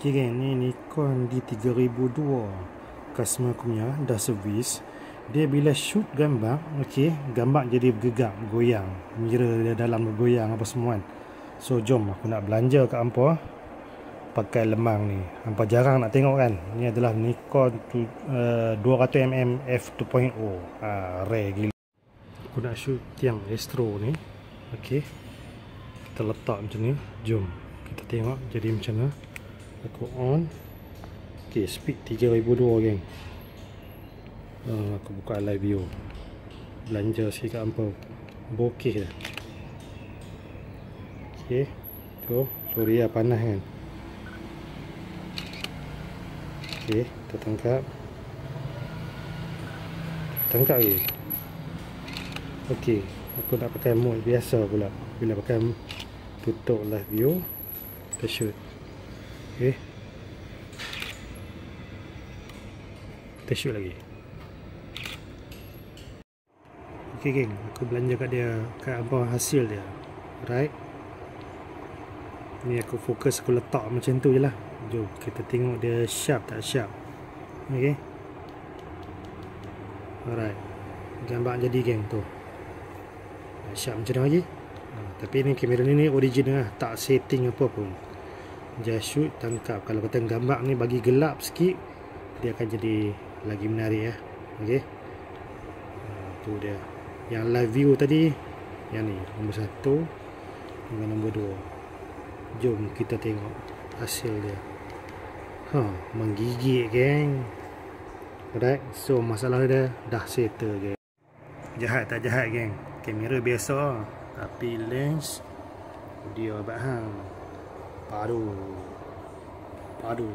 Ok geng, ni Nikon D3002. Customer aku punya dah servis. Dia bila shoot gambar, ok, gambar jadi bergegak, goyang, mirror dia dalam bergoyang apa semua kan. So jom aku nak belanja kat hampa pakai lemang ni. Hampa jarang nak tengok kan. Ni adalah Nikon 200mm f2.0. Rare gila. Aku nak shoot tiang Astro ni. Ok, kita letak macam ni. Jom kita tengok jadi macam mana. Aku on. Ok, speed 3002 geng. Aku buka live view. Belanja sikit kat hampa. Bokeh dah. Ok, tu sorry lah panas kan. Ok, kita tangkap lagi. Ok, aku nak pakai mode biasa pula. Bila pakai tutup live view, kita shoot. Ok, kita shoot lagi. Ok geng, aku belanja kat dia, kat apa hasil dia. Right, ni aku fokus, aku letak macam tu je lah. Jom kita tengok dia sharp tak sharp. Ok, alright, gambar jadi geng tu sharp macam mana lagi. Tapi ni kamera ni original lah, tak setting apa pun. Just shoot, tangkap. Kalau kata gambar ni bagi gelap sikit, dia akan jadi lagi menarik ya. Ok, tu dia. Yang live view tadi, yang ni nombor 1 dengan nombor 2. Jom kita tengok hasil dia. Menggigit geng. Alright, so masalah dia dah settle geng. Jahat tak jahat geng, kamera biasa tapi lens dia abad hang. Padu